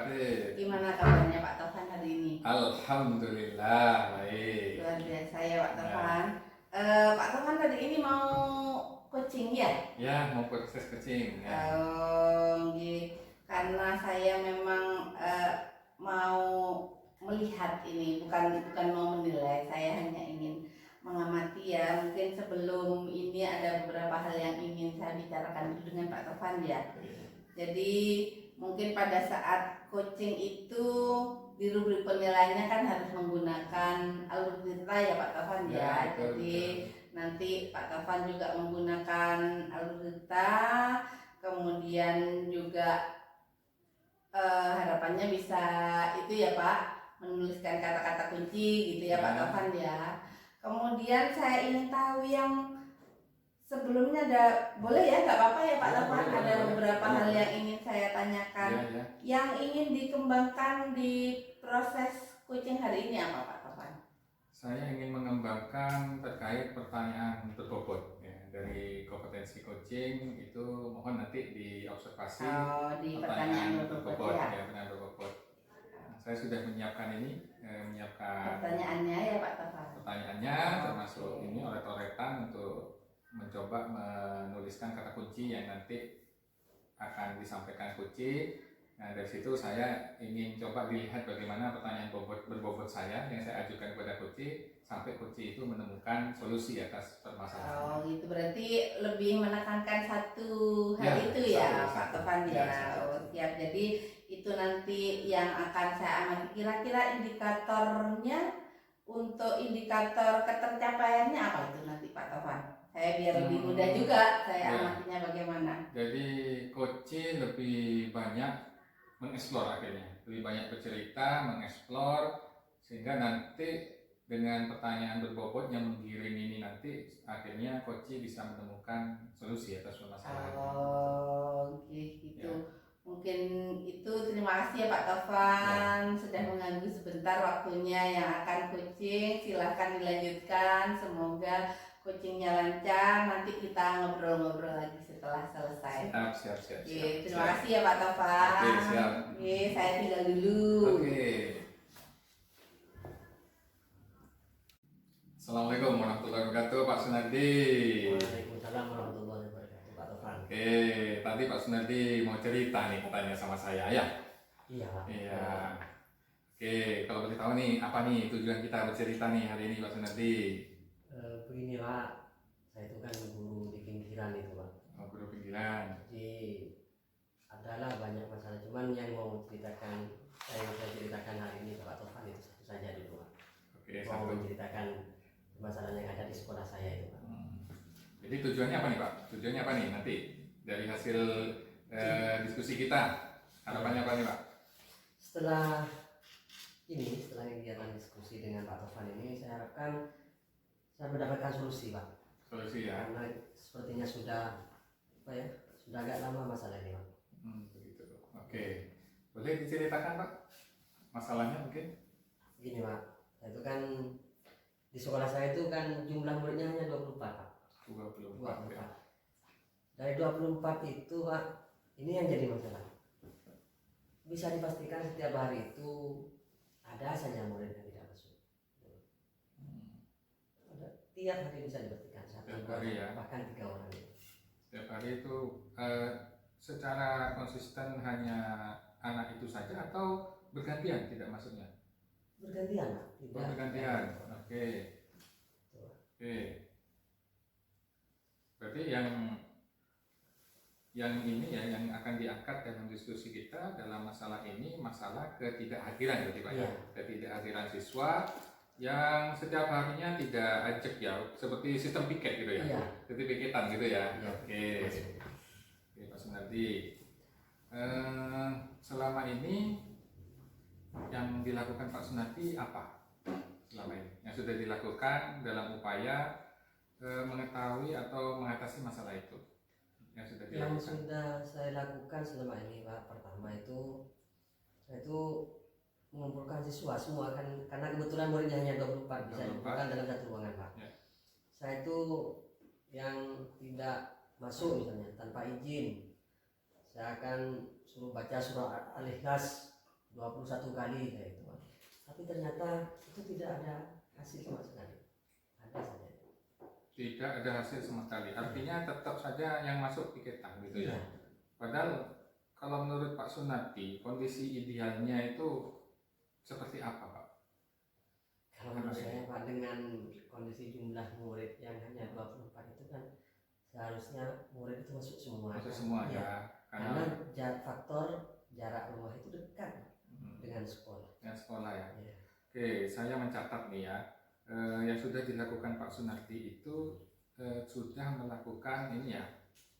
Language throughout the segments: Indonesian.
Adit. Gimana kabarnya Pak Tovan hari ini? Alhamdulillah, baik. Luar biasa ya Pak Tovan. Pak Tovan hari ini mau coaching ya? Ya, mau proses coaching ya. Karena saya memang mau melihat ini, bukan mau menilai, saya hanya ingin mengamati ya. Mungkin sebelum ini ada beberapa hal yang ingin saya bicarakan dulu dengan Pak Tovan ya. Jadi mungkin pada saat coaching itu di rubrik penilaiannya kan harus menggunakan algoritma ya Pak Tovan ya. Jadi nanti Pak Tovan juga menggunakan algoritma, kemudian juga harapannya bisa itu ya Pak, menuliskan kata-kata kunci gitu ya Pak Tovan ya. Kemudian saya ingin tahu yang sebelumnya boleh ya, nggak apa-apa ya Pak Tovan, ada beberapa hal yang ingin saya tanyakan. Yang ingin dikembangkan di proses coaching hari ini apa Pak Tovan? Saya ingin mengembangkan terkait pertanyaan berbobot ya, dari kompetensi coaching itu mohon nanti diobservasi di pertanyaan berbobot ya. Pertanyaan berbobot. Saya sudah menyiapkan ini, menyiapkan pertanyaannya ya Pak Tovan. Pertanyaannya termasuk ini oret-oretan untuk mencoba menuliskan kata kunci yang nanti akan disampaikan kunci. Nah, dari situ saya ingin coba dilihat bagaimana pertanyaan berbobot saya yang saya ajukan kepada kunci sampai kunci itu menemukan solusi atas permasalahan. Gitu, berarti lebih menekankan satu hal itu ya Pak Tovan ya. Siap. Jadi itu nanti yang akan saya amati. Kira-kira indikatornya untuk indikator ketercapaiannya apa itu nanti Pak Tovan? Saya biar lebih mudah juga saya amatinya bagaimana. Jadi coaching lebih banyak mengeksplor akhirnya, lebih banyak bercerita, mengeksplor, sehingga nanti dengan pertanyaan berbobot yang menggiring ini nanti akhirnya coaching bisa menemukan solusi atas permasalahan. Gitu. Ya. Mungkin itu, terima kasih ya Pak Tovan sudah mengganggu sebentar waktunya yang akan coaching. Silahkan dilanjutkan, semoga coachingnya lancar. Nanti kita ngobrol-ngobrol lagi setelah selesai. Siap. Terima kasih ya Pak Tovan. Siap. Saya tinggal dulu. Assalamualaikum warahmatullahi wabarakatuh Pak Sunardi. Waalaikumsalam warahmatullahi wabarakatuh Pak Tovan. Tadi Pak Sunardi mau cerita nih katanya sama saya ya? Iya. Kalau boleh tahu nih apa nih tujuan kita bercerita nih hari ini Pak Sunardi? Begini Pak, saya itu kan guru di pinggiran itu Pak. Guru pinggiran. Jadi adalah banyak masalah, cuman yang mau ceritakan saya ceritakan hari ini Pak Tovan itu satu saja dulu Pak. Mau menceritakan masalah yang ada di sekolah saya itu Pak. Jadi tujuannya apa nih Pak? Tujuannya apa nih nanti dari hasil diskusi kita? Harapannya apa nih Pak? Setelah kegiatan diskusi dengan Pak Tovan ini, saya harapkan saya mendapatkan solusi Pak. Solusi ya? Karena sepertinya sudah agak lama masalah ini Pak. Begitu. Boleh diceritakan Pak masalahnya mungkin? Begini Pak, itu kan di sekolah saya itu kan jumlah muridnya hanya 24 Pak. 24. Ya. Dari 24 itu Pak, ini yang jadi masalah. Bisa dipastikan setiap hari itu ada saja murid yang tidak masuk. Tiap hari bisa dipastikan setiap hari ya. Bahkan 3 orang. Setiap hari itu secara konsisten hanya anak itu saja atau bergantian tidak masuknya? Bergantian Pak. Bergantian. Oke. Berarti yang ini ya yang akan diangkat dalam diskusi kita dalam masalah ini masalah ketidakhadiran berarti Pak ya. Ketidakhadiran siswa yang setiap harinya tidak ajak ya, seperti sistem piket gitu ya. Seperti piketan gitu ya. Oke Pak Sunardi. Selama ini yang dilakukan Pak Sunardi apa? Selama ini yang sudah dilakukan dalam upaya mengetahui atau mengatasi masalah itu yang sudah saya lakukan selama ini Pak. Pertama itu saya itu mengumpulkan siswa semua kan, karena kebetulan muridnya hanya 24 bisa dikumpulkan dalam satu ruangan Pak. Saya itu yang tidak masuk misalnya tanpa izin, saya akan suruh baca surah Al-Ikhlas 21 kali saya itu Pak. Tapi ternyata itu tidak ada hasil sama sekali. Ada saja. Tidak ada hasil sama sekali. Artinya tetap saja yang masuk tiketan gitu ya. Iya. Padahal kalau menurut Pak Sunardi, kondisi idealnya itu seperti apa Pak? Kalau menurut saya Pak, dengan kondisi jumlah murid yang hanya 24 itu kan seharusnya murid itu masuk semua. Masuk semua Iya. ya. Karena faktor jarak rumah itu dekat dengan sekolah. Dengan sekolah ya. Iya. Oke, saya mencatat nih ya. Yang sudah dilakukan Pak Sunardi itu sudah melakukan ini ya,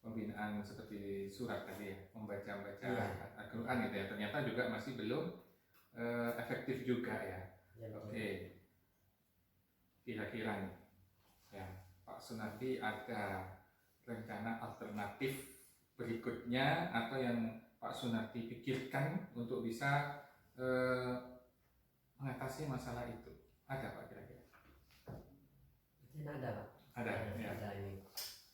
pembinaan seperti surat tadi ya, membaca-baca Iya. Al-Quran gitu ya. Ternyata juga masih belum efektif juga ya. Ya, betul. Oke, kira-kira nih ya, Pak Sunardi ada rencana alternatif berikutnya atau yang Pak Sunardi pikirkan untuk bisa mengatasi masalah itu? Ada Pak kira-kira? Mungkin ada Pak. Ada ya. Ada ini.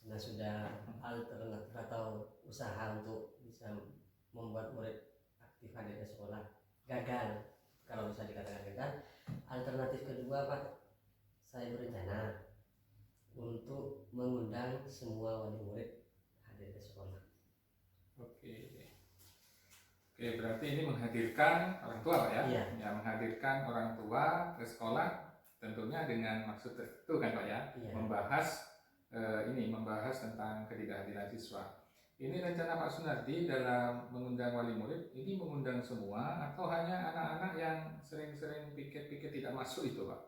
Karena sudah alternatif atau usaha untuk bisa membuat murid aktif hadir ke sekolah gagal, kalau bisa dikatakan gagal. Alternatif kedua Pak, saya berencana untuk mengundang semua wali murid hadir ke sekolah. Oke. Oke, berarti ini menghadirkan orang tua Pak ya? Iya. Ya, menghadirkan orang tua ke sekolah tentunya dengan maksud tertentu kan Pak ya? Iya. Membahas tentang ketidakhadiran siswa. Ini rencana Pak Sunardi dalam mengundang wali murid, ini mengundang semua atau hanya anak-anak yang sering-sering piket-piket tidak masuk itu Pak?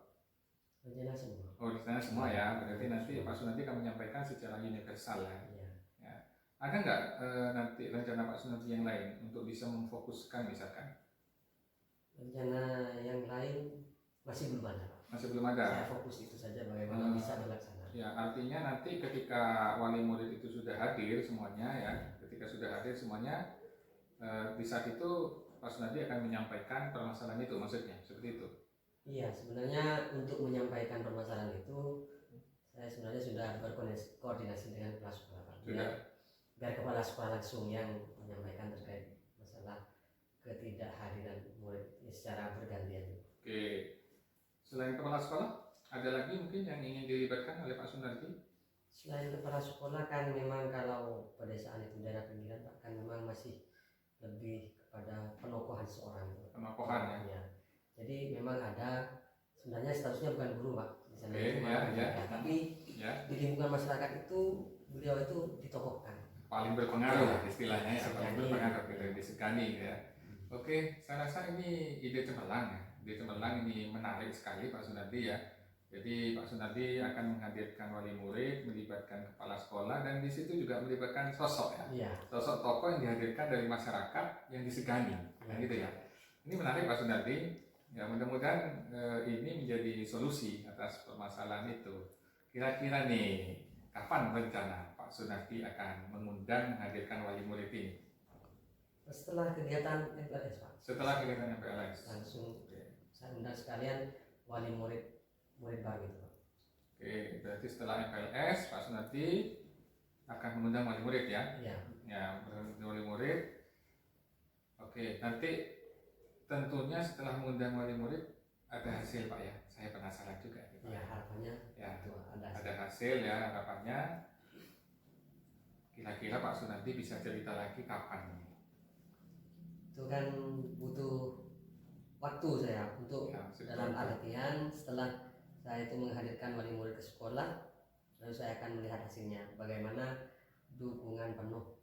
Rencana semua. Oh, rencana semua ya, berarti nanti Pak Sunardi akan menyampaikan secara universal ya. Iya. Ada nggak nanti rencana Pak Sunardi yang lain untuk bisa memfokuskan misalkan? Rencana yang lain masih belum ada Pak. Masih belum ada? Saya fokus itu saja bagaimana bisa dilaksanakan. Ya, artinya nanti ketika wali murid itu sudah hadir semuanya ya, ketika sudah hadir semuanya, di saat itu Pak Sunardi akan menyampaikan permasalahan itu, maksudnya seperti itu. Iya, sebenarnya untuk menyampaikan permasalahan itu saya sebenarnya sudah berkoordinasi dengan kepala sekolah Pak. Biar kepala sekolah langsung yang menyampaikan terkait masalah ketidakhadiran murid secara bergantian. Oke, selain kepala sekolah, ada lagi mungkin yang ingin dilibatkan oleh Pak Sunardi? Selain kepala sekolah kan memang kalau pedesaan itu daerah pinggiran Pak, kan memang masih lebih kepada penokohan seorang. Penokohan ya. Ya. Jadi memang ada, sebenarnya statusnya bukan guru Pak di sana. Tapi ya. Di lingkungan masyarakat itu beliau itu ditokohkan. Paling berpengaruh Ya, istilahnya ya, paling berpengaruh gitu, disegani ya. Oke, saya rasa ini ide cemerlang ya. Ide cemerlang ini menarik sekali Pak Sunardi ya. Jadi Pak Sunardi akan menghadirkan wali murid, melibatkan kepala sekolah, dan di situ juga melibatkan sosok ya. Iya. Sosok tokoh yang dihadirkan dari masyarakat yang disegani, kan gitu ya. Ini menarik Pak Sunardi. Ya, mudah-mudahan ini menjadi solusi atas permasalahan itu. Kira-kira nih, kapan rencana Pak Sunardi akan mengundang menghadirkan wali murid ini? Setelah kegiatan MPLS Pak. Setelah kegiatan MPLS. Langsung saya undang sekalian wali murid baru itu Pak. Oke, berarti setelah MPLS Pak Sunardi akan mengundang wali murid ya? Iya. Ya, wali murid. Oke, nanti tentunya setelah mengundang wali murid ada hasil Pak ya? Saya penasaran juga. Iya, harapannya ya, itu ada hasil ya, harapannya. Kira-kira Pak Sunardi bisa cerita lagi kapan? Itu kan butuh waktu saya untuk Ya, dalam artian setelah saya itu menghadirkan wali murid ke sekolah, lalu saya akan melihat hasilnya bagaimana dukungan penuh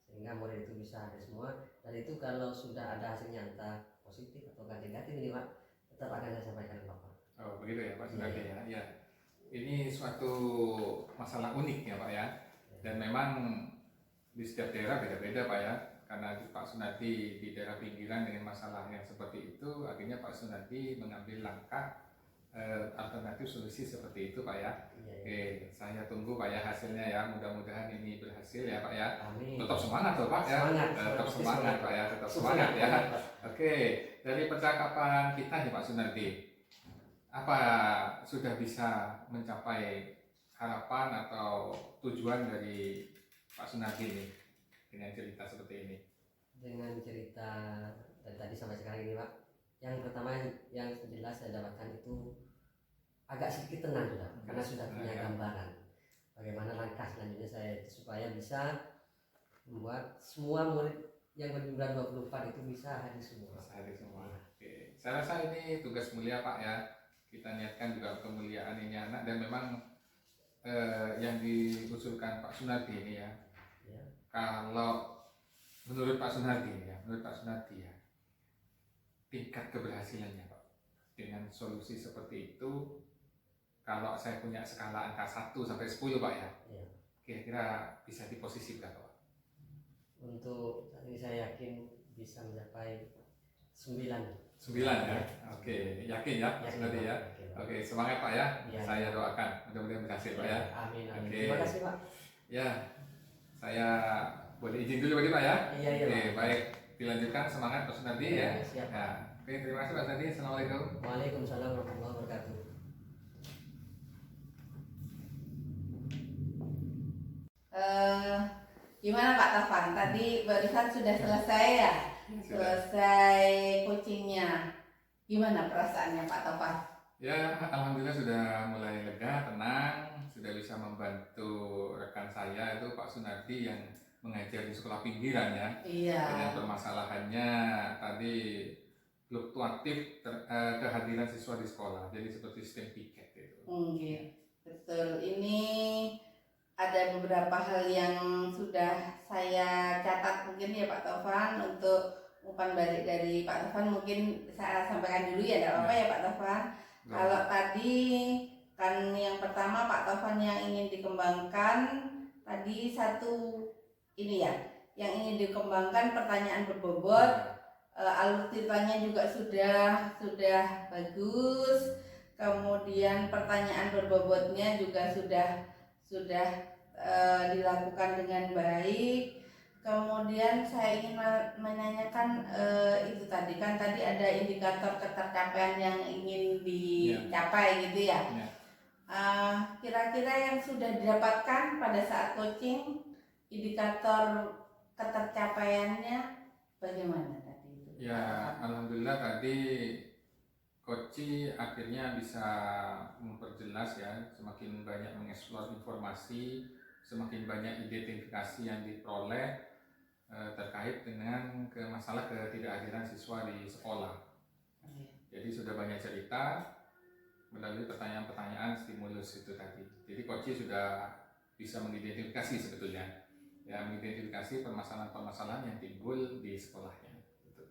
sehingga murid itu bisa hadir semua. Dan itu kalau sudah ada hasilnya entah positif atau negatif ini Pak, tetap akan saya sampaikan ke Bapak. Oh begitu ya Pak Sunardi ya. Ya. Ini suatu masalah unik ya Pak ya. Dan memang di setiap daerah beda-beda Pak ya. Karena Pak Sunardi di daerah pinggiran dengan masalah yang seperti itu, akhirnya Pak Sunardi mengambil langkah alternatif solusi seperti itu Pak ya. Iya. Oke, saya tunggu Pak ya hasilnya ya. Mudah-mudahan ini berhasil ya Pak ya. Amin. Tetap semangat loh Pak ya. Semangat. Tetap semangat Pak ya. Tetap semangat ya. Oke, dari percakapan kita nih Pak Sunardi, apa sudah bisa mencapai harapan atau tujuan dari Pak Sunardi ini dengan cerita seperti ini? Dengan cerita dan tadi sampai sekarang ini Pak. Yang pertama yang jelas saya dapatkan itu agak sedikit tenang sudah, karena sudah punya gambaran bagaimana langkah selanjutnya saya supaya bisa membuat semua murid yang berjumlah 24 itu bisa hadir semua. Oke. Saya rasa ini tugas mulia Pak ya. Kita niatkan juga kemuliaan ini anak, dan memang yang diusulkan Pak Sunardi ini ya. Kalau menurut Pak Sunardi ya, tingkat keberhasilannya Pak dengan solusi seperti itu, kalau saya punya skala angka 1 sampai 10 Pak ya, kira-kira bisa di posisi berapa Pak? Untuk saat ini saya yakin bisa mencapai 9 ya. Oke, yakin ya Pak Sunardi ya. Oke, semangat Pak ya. Saya doakan mudah-mudahan berhasil Pak ya. Amin. Oke. Terima kasih Pak. Ya, saya boleh izin dulu Pak ya. Iya. Oke, baik. Dilanjutkan, semangat Pak Sunardi ya. Siap. Ya. Oke, terima kasih Pak Sunardi. Assalamualaikum. Waalaikumsalam warahmatullahi wabarakatuh. Gimana Pak Taufan? Tadi barusan sudah selesai ya? Selesai coachingnya. Gimana perasaannya Pak Taufan? Ya, alhamdulillah sudah mulai lega, tenang, sudah bisa membantu rekan saya itu Pak Sunardi yang mengajar di sekolah pinggiran ya. Iya. Dengan permasalahannya tadi fluktuatif kehadiran siswa di sekolah, jadi seperti sistem piket itu. Betul. Ini ada beberapa hal yang sudah saya catat mungkin ya Pak Taufan, untuk umpan balik dari Pak Taufan mungkin saya sampaikan dulu ya, tidak apa-apa ya Pak Taufan. Kalau tadi kan yang pertama Pak Taufan yang ingin dikembangkan tadi satu ini ya, yang ingin dikembangkan pertanyaan berbobot, alur ceritanya juga sudah bagus, kemudian pertanyaan berbobotnya juga sudah dilakukan dengan baik. Kemudian saya ingin menanyakan itu tadi ada indikator ketercapaian yang ingin dicapai gitu ya. Kira-kira yang sudah didapatkan pada saat coaching, indikator ketercapaiannya bagaimana tadi itu? Ya, alhamdulillah tadi Koci akhirnya bisa memperjelas ya, semakin banyak mengeksplor informasi, semakin banyak identifikasi yang diperoleh terkait dengan masalah ketidakhadiran siswa di sekolah. Jadi sudah banyak cerita melalui pertanyaan-pertanyaan stimulus itu tadi. Jadi Koci sudah bisa mengidentifikasi sebetulnya, ya, mengidentifikasi permasalahan-permasalahan yang timbul di sekolahnya.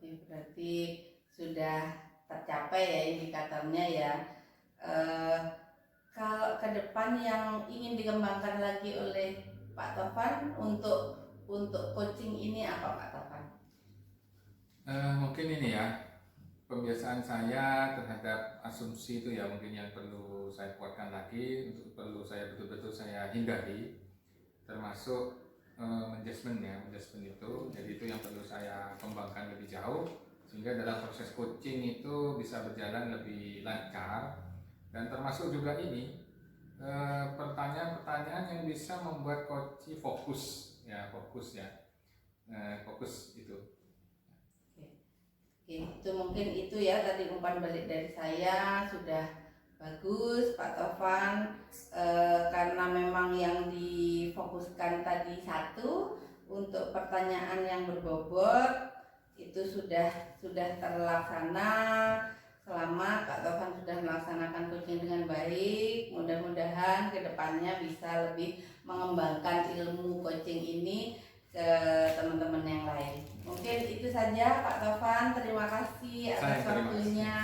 Berarti sudah tercapai ya indikatornya ya. Kalau ke depan yang ingin dikembangkan lagi oleh Pak Taufan untuk coaching ini apa Pak Taufan? Mungkin ini ya, pembiasaan saya terhadap asumsi itu ya mungkin yang perlu saya kuatkan lagi, perlu saya betul-betul saya hindari, termasuk adjustment itu. Jadi itu yang perlu saya kembangkan lebih jauh sehingga dalam proses coaching itu bisa berjalan lebih lancar, dan termasuk juga ini pertanyaan-pertanyaan yang bisa membuat coach fokus itu. Oke, itu mungkin itu ya tadi umpan balik dari saya sudah bagus Pak Taufan, karena memang yang difokuskan tadi satu, untuk pertanyaan yang berbobot itu sudah terlaksana selama Pak Taufan sudah melaksanakan coaching dengan baik. Mudah-mudahan kedepannya bisa lebih mengembangkan ilmu coaching ini ke teman-teman yang lain. Mungkin itu saja Pak Taufan, terima kasih atas waktunya.